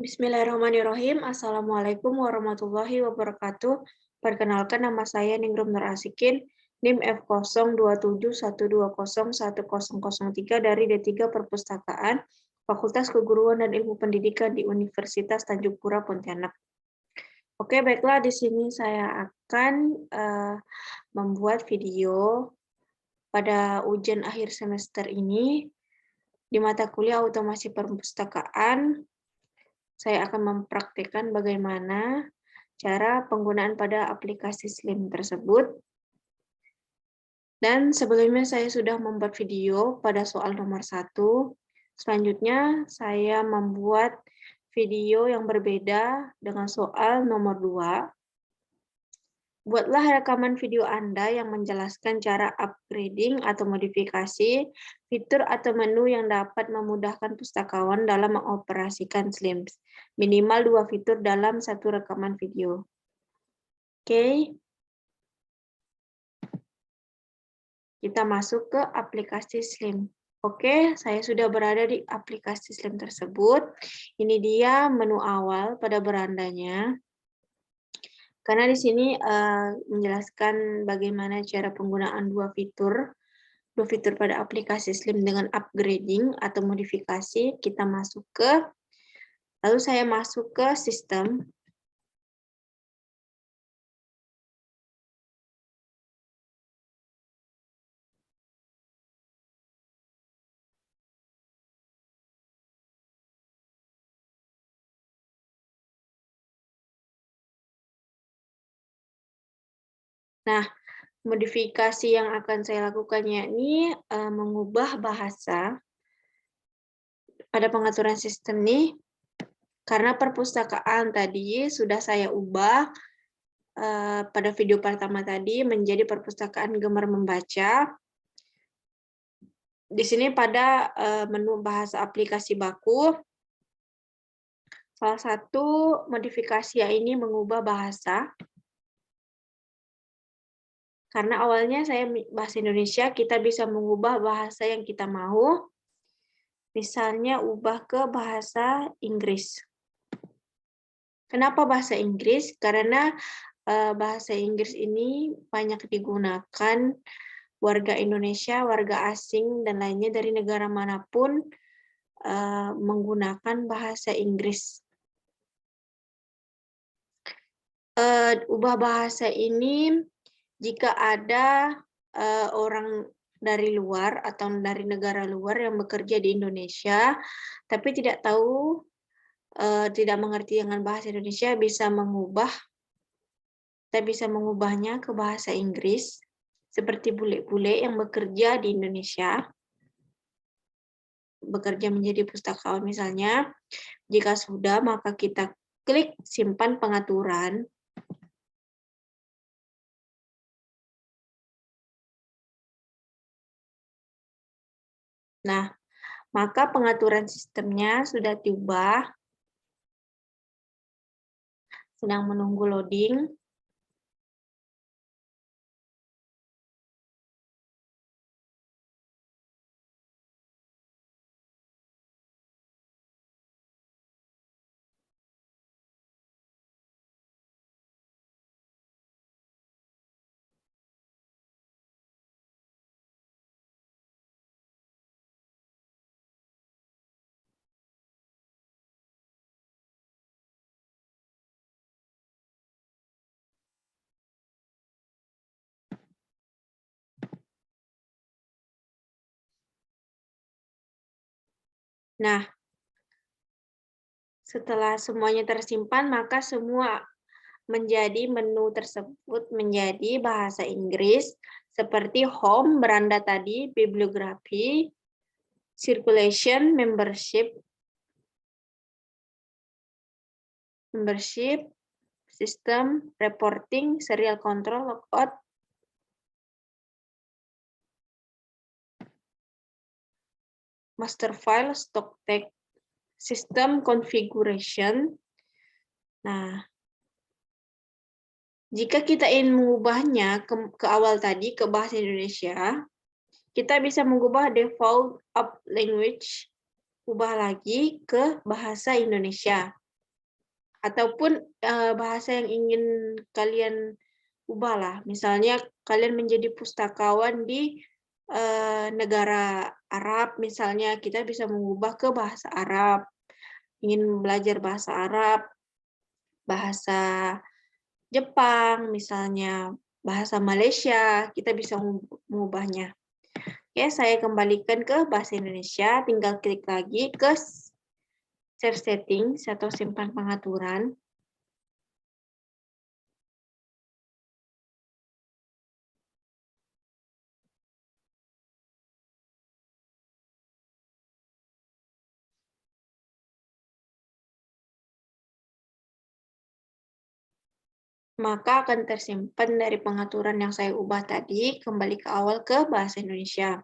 Bismillahirrahmanirrahim. Assalamualaikum warahmatullahi wabarakatuh. Perkenalkan, nama saya Ningrum Nur Asikin, NIM F027120101003 dari D3 Perpustakaan, Fakultas Keguruan dan Ilmu Pendidikan di Universitas Tanjung Pura, Pontianak. Oke, baiklah, di sini saya akan membuat video pada ujian akhir semester ini di mata kuliah Otomasi Perpustakaan. Saya akan mempraktikkan bagaimana cara penggunaan pada aplikasi Slim tersebut. Dan sebelumnya saya sudah membuat video pada soal nomor 1. Selanjutnya saya membuat video yang berbeda dengan soal nomor 2. Buatlah rekaman video Anda yang menjelaskan cara upgrading atau modifikasi fitur atau menu yang dapat memudahkan pustakawan dalam mengoperasikan Slim. Minimal 2 fitur dalam satu rekaman video. Oke. Kita masuk ke aplikasi Slim. Oke, saya sudah berada di aplikasi Slim tersebut. Ini dia menu awal pada berandanya. Karena di sini menjelaskan bagaimana cara penggunaan dua fitur pada aplikasi Slim dengan upgrading atau modifikasi. Kita masuk ke, lalu saya masuk ke sistem. Nah, modifikasi yang akan saya lakukan yakni mengubah bahasa pada pengaturan sistem nih, karena perpustakaan tadi sudah saya ubah pada video pertama tadi menjadi perpustakaan gemar membaca. Di sini pada menu bahasa aplikasi baku, salah satu modifikasi ini mengubah bahasa. Karena awalnya saya bahasa Indonesia, kita bisa mengubah bahasa yang kita mau. Misalnya ubah ke bahasa Inggris. Kenapa bahasa Inggris? Karena bahasa Inggris ini banyak digunakan warga Indonesia, warga asing, dan lainnya dari negara manapun menggunakan bahasa Inggris. Ubah bahasa ini jika ada orang dari luar atau dari negara luar yang bekerja di Indonesia, tapi tidak tahu, tidak mengerti dengan bahasa Indonesia, kita bisa mengubahnya ke bahasa Inggris, seperti bule-bule yang bekerja di Indonesia, bekerja menjadi pustakawan misalnya. Jika sudah, maka kita klik simpan pengaturan. Nah, maka pengaturan sistemnya sudah diubah, sedang menunggu loading. Nah, setelah semuanya tersimpan, maka semua menjadi menu tersebut menjadi bahasa Inggris, seperti home, beranda tadi, bibliografi, circulation, membership, system, reporting, serial control, logout, master file, stock tag, system configuration. Nah, jika kita ingin mengubahnya ke awal tadi, ke bahasa Indonesia, kita bisa mengubah default of language, ubah lagi ke bahasa Indonesia. ataupun bahasa yang ingin kalian ubahlah. Misalnya kalian menjadi pustakawan di negara Arab, misalnya kita bisa mengubah ke bahasa Arab. Ingin belajar bahasa Arab, bahasa Jepang, misalnya bahasa Malaysia, kita bisa mengubahnya. Oke, saya kembalikan ke bahasa Indonesia, tinggal klik lagi ke Save Settings atau simpan pengaturan. Maka akan tersimpan dari pengaturan yang saya ubah tadi, kembali ke awal ke bahasa Indonesia.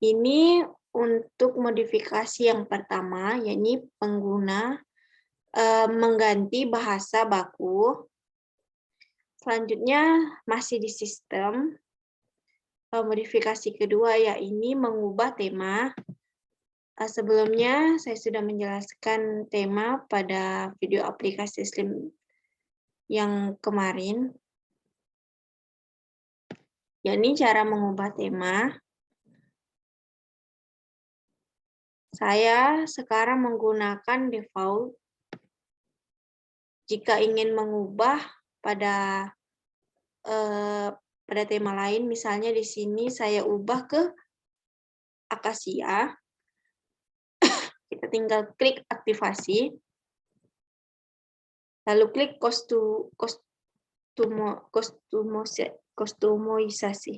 Ini untuk modifikasi yang pertama, yakni pengguna mengganti bahasa baku. Selanjutnya masih di sistem. Modifikasi kedua, yakni mengubah tema. Sebelumnya saya sudah menjelaskan tema pada video aplikasi Slim yang kemarin, yakni cara mengubah tema. Saya sekarang menggunakan default. Jika ingin mengubah pada tema lain, misalnya di sini saya ubah ke akasia, kita tinggal klik aktivasi, lalu klik kustomisasi.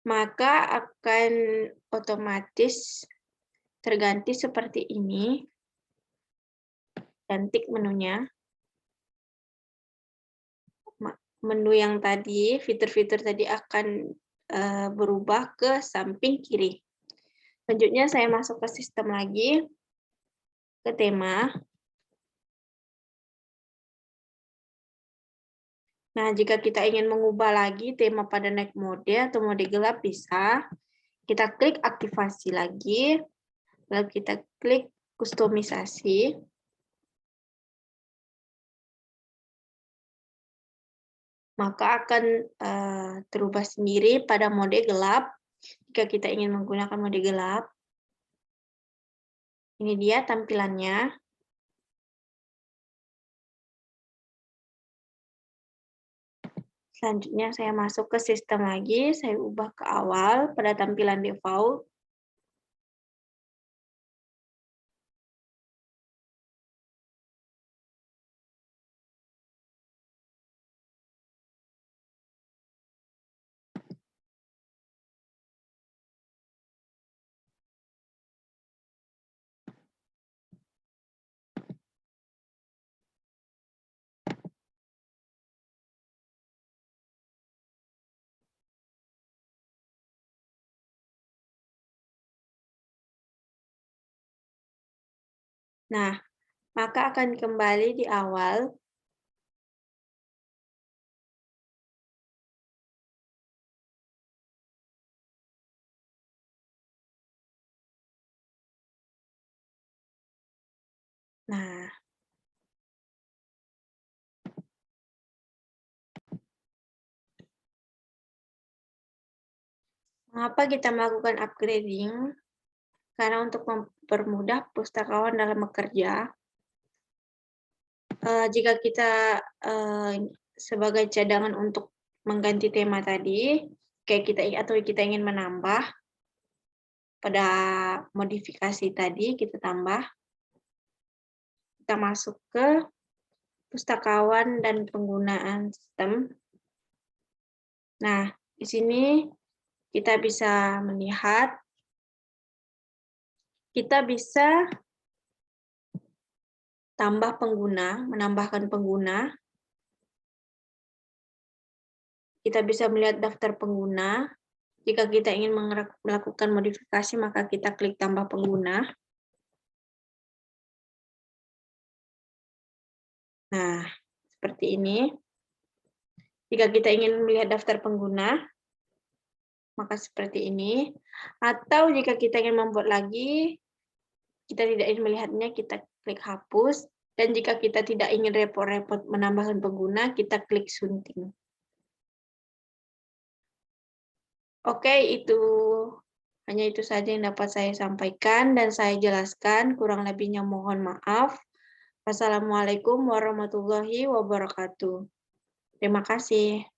Maka akan otomatis terganti seperti ini. Cantik menunya. Menu yang tadi, fitur-fitur tadi akan berubah ke samping kiri. Selanjutnya saya masuk ke sistem lagi, ke tema. Nah, jika kita ingin mengubah lagi tema pada night mode atau mode gelap bisa, kita klik aktivasi lagi, lalu kita klik kustomisasi. Maka akan terubah sendiri pada mode gelap. Jika kita ingin menggunakan mode gelap, ini dia tampilannya. Selanjutnya saya masuk ke sistem lagi, saya ubah ke awal pada tampilan default. Nah, maka akan kembali di awal. Nah, mengapa kita melakukan upgrading? Karena untuk mempermudah pustakawan dalam bekerja, jika kita sebagai cadangan untuk mengganti tema tadi, atau kita ingin menambah pada modifikasi tadi, kita tambah, kita masuk ke pustakawan dan penggunaan sistem. Nah, di sini kita bisa melihat, kita bisa tambah pengguna, menambahkan pengguna. Kita bisa melihat daftar pengguna. Jika kita ingin melakukan modifikasi, maka kita klik tambah pengguna. Nah, seperti ini. Jika kita ingin melihat daftar pengguna, maka seperti ini. Atau jika kita ingin membuat lagi, kita tidak ingin melihatnya, kita klik hapus. Dan jika kita tidak ingin repot-repot menambahkan pengguna, kita klik sunting. Oke, hanya itu saja yang dapat saya sampaikan dan saya jelaskan. Kurang lebihnya mohon maaf. Wassalamualaikum warahmatullahi wabarakatuh. Terima kasih.